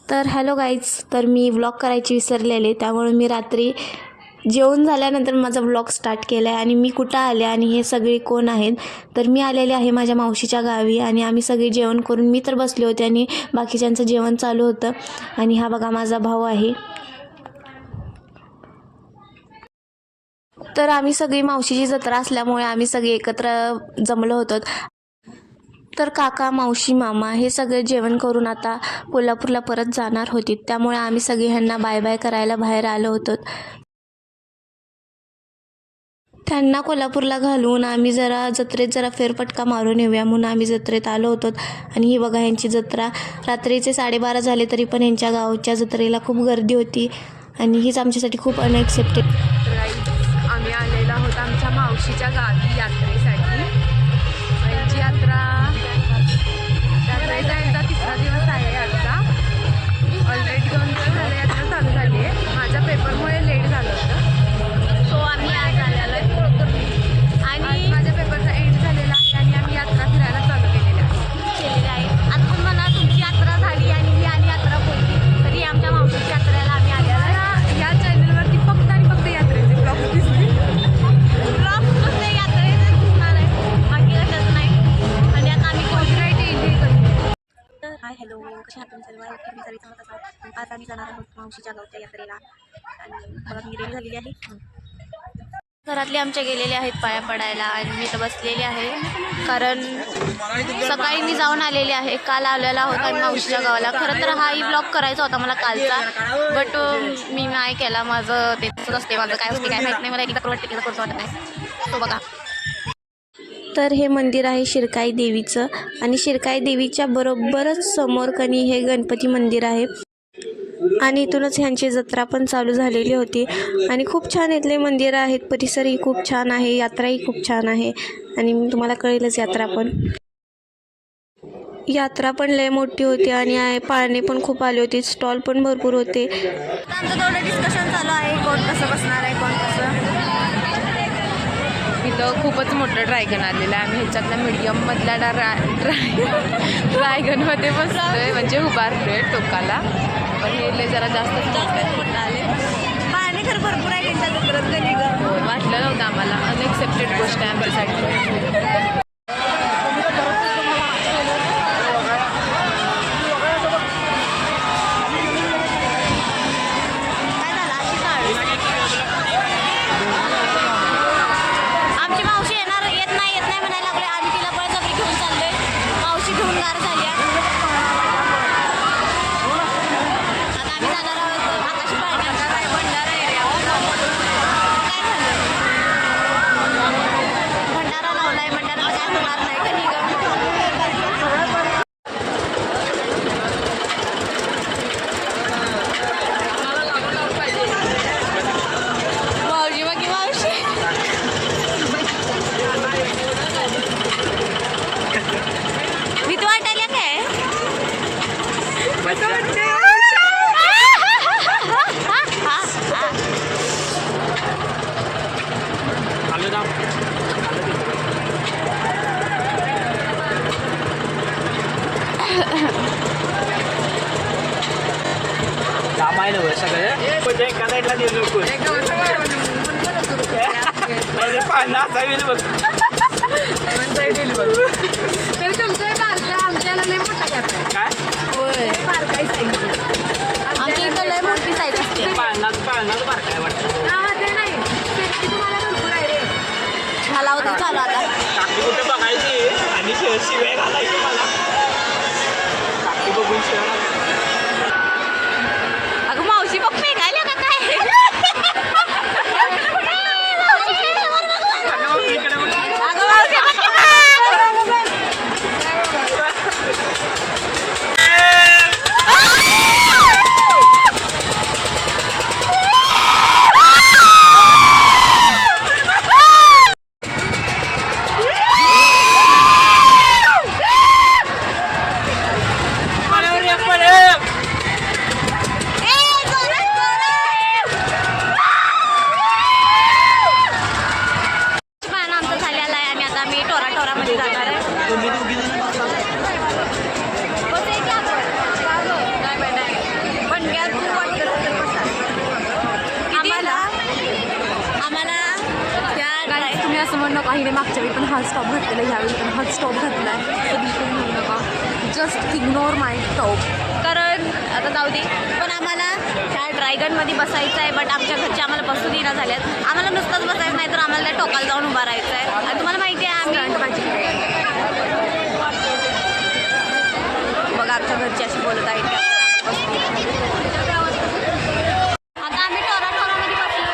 तर hello guys, तर मी vlog करायची विसरलेले, त्यामुळे मी रात्री जेवण झाल्यानंतर माझा व्लॉग स्टार्ट केला आहे. आणि मी कुठं आले आणि हे सगळे कोण आहेत, तर मी आलेले आहे माझ्या मावशीच्या गावी. आणि आम्ही सगळे जेवण करून मी तर बसले होते आणि बाकीच्यांचं जेवण चालू होतं. आणि हा बघा माझा भाऊ आहे. तर आम्ही सगळी मावशीची जत्रा असल्यामुळे आम्ही सगळे एकत्र जमलो होतो. तर काका, मावशी, मामा हे सगळे जेवण करून आता कोल्हापूरला परत जाणार होते, त्यामुळे आम्ही सगळे ह्यांना बाय बाय करायला बाहेर आलो होतो. त्यांना कोल्हापूरला घालून आम्ही जत्रेत फेरफटका मारून येऊया म्हणून आम्ही जत्रेत आलो होतो. आणि ही बघा यांची जत्रा. रात्रीचे 12:30 झाले तरी पण यांच्या गावच्या जत्रेला खूप गर्दी होती आणि हीच आमच्यासाठी खूप अनएक्सेप्टेड. आम्ही आलेलो आहोत आमच्या मावशीच्या गावी यात्रेसाठी. यांची यात्रेचा यांचा 3रा दिवस आहे आजचा. ऑलरेडी 2 दिवस झाले यात्रा चालू झाली आहे. माझ्या पेपरमुळे लेट झालं होतं, सो आम्ही आज आलेलो आहे. आणि माझ्या पेपरचा एंड झालेला आहे आणि आम्ही यात्रा फिरायला चालू केलेली आहे. आता पण म्हणा तुमची यात्रा झाली आणि ही आणि यात्रा बोलली तरी आमच्या मावशीच्या यात्रेला आम्ही आलेलो आहे. या चॅनलवरती फक्त आणि फक्त यात्रेचे ब्लॉग्स दिसतील. ब्लॉग्स नुसते यात्रेचे दिसणार आहे, बाकी कशाच नाही. आणि आता आम्ही कॉपीराईट एंट्री करू. तर हाय हॅलो, कशा आहात तुम्ही सर्व? मी सगळी सांगत असाल. आज आम्ही जाणार आहोत मावशीच्या गावच्या यात्रेला आणि मला मी रेडी झालेली आहे. घरातले आमच्या गेलेले आहेत पाया पडायला आणि मी तर बसलेली आहे, कारण सकाळी मी जाऊन आलेली आहे. काल आलेला होता आणि मावशीच्या गावाला. खरं तर हाही ब्लॉग करायचा होता मला कालचा, बट मी नाही केला. माझं तेच असते, माझं काय असते काय माहीत नाही. मला एकदा वाटते की करूच वाटत नाही. तो बघा, तर हे मंदिर आहे शिरकाई देवीचं आणि शिरकाई देवीच्या बरोबरच समोर कनी हे गणपती मंदिर आहे. आणि इथूनच ह्यांची जत्रा पण चालू झालेली होती. आणि खूप छान इथले मंदिर आहेत, परिसरही खूप छान आहे, यात्राही खूप छान आहे. आणि तुम्हाला कळेलच यात्रा पण लय मोठी होती आणि पाळणे पण खूप आले होते, स्टॉल पण भरपूर होते. आमचं थोडं डिस्कशन चालू आहे, कोण कसं बसणार आहे, कोण कसं. इथं खूपच मोठं ड्रॅगन आलेलं आहे. आम्ही ह्याच्यातला मीडियममधल्या ड्रॅगनमध्ये बसलोय, म्हणजे उभारलोय टोकाला. पण हे जरा जास्त आले. पाणी खरं भरपूर आहे त्यांच्या जत्रेत कधी वाटलं नव्हतं आम्हाला. अनएक्सेप्टेड गोष्ट आहे आमच्यासाठी. आमच्याला लय मोठा गॅप आहे. काय होय, बारकाई साईज आमच्या इथं लय मोठी साईज असते. बारकाय वाटतं. ते नाही, तुम्हाला भरपूर आहे रे. झाला होता चालू आता. काकी कुठे बघायची आणि शिवाय घालायची मला. काकी बघून शिवाय. अगं मावशी बघ पेगायला का काय. असं म्हणू नका हिने मागच्या वेळी पण हाच स्टॉप घातलेला, ह्यावेळी पण हाच स्टॉप घातला आहे, तर बिलकुल म्हणू नका. जस्ट इग्नोर माय स्टॉप. कारण आता जाऊ दे, पण आम्हाला ह्या ड्रॅगनमध्ये बसायचं आहे, बट आमच्या घरचे आम्हाला बसू देणार झाल्यात. आम्हाला नुसतंच बसायचं नाही तर आम्हाला त्या टोकाला जाऊन उभा राहायचं आहे. आणि तुम्हाला माहिती आहे आम्ही बघा आमच्या घरचे अशी बोलत आहेत त्या. आता आम्ही टोरामध्ये बसलो.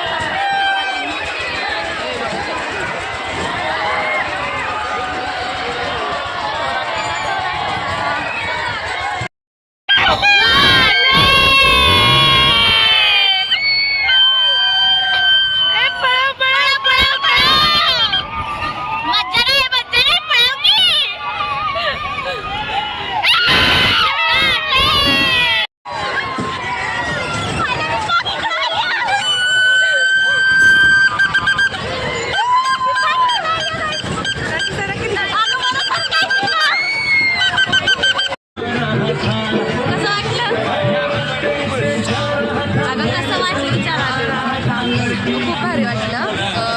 खूप भारी वाटलं.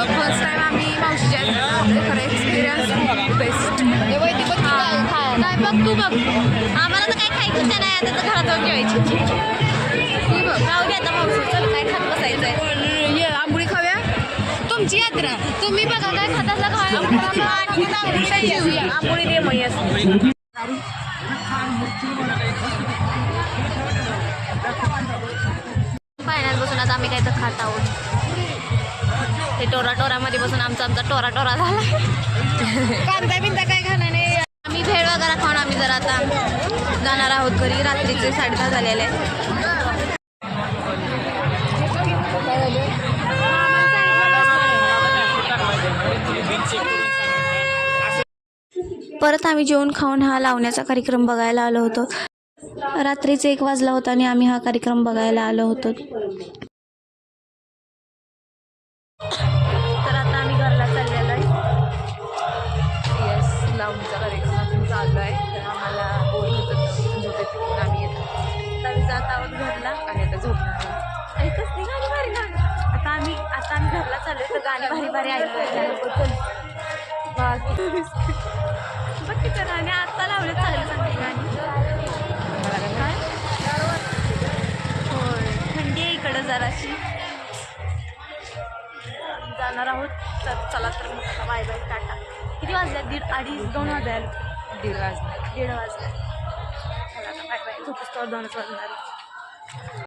फर्स्ट टाइम आम्ही मावशीच्या खरं एक्सपिरियन्स खूप बेस्ट. काय बघ तू बघ, आम्हाला तर काय खायचं नाही, आता तर घरात जाऊन जेवायची. राहू दे आता मावशी, चल काय खात बसायचं आहे. आंबोळी खाव्या, तुमची यात्रा, तुम्ही बघा काय खात असला आंबोळी दे मग. पाण्यात बसून आता आम्ही काय तर खात आहोत. ते टोरामध्ये बसून आमचा टोरा झाला. कांदा बिंदा काय खाणार नाही. आम्ही भेळ वगैरे खाऊन आम्ही जर आता जाणार आहोत घरी. रात्रीचे 10:30 झालेले आहे. परत आम्ही जेवण खाऊन हा लावण्याचा कार्यक्रम बघायला आलो होतो. रात्रीचे 1 वाजला होता आणि आम्ही हा कार्यक्रम बघायला आलो होतो. तर आता आम्ही घरला चाललेलो आहे. येस, लावणीचा कार्यक्रम अजून चालू आहे. तर आम्हाला बोल होतं झोपेत आम्ही येतो. आता आम्ही जात आहोत घरला आणि आता झोपणार. ऐकच नाही गाणी भारी गाणं. आता आम्ही घरला चाललो तर गाणी भारी ऐकायचं. बघ तर आणि आता लावले चांगली गाणी. काय होय, थंडी आहे इकडं जराशी. जाणार आहोत. तर चला तर मग बाय बाय, टाटा. किती वाजल्या? 1:30, 2 वाजल्या. 1:30 वाजता. 1:30 वाजल्या. चला बाय बाय. झोपस्तोवर 2 वाजणार.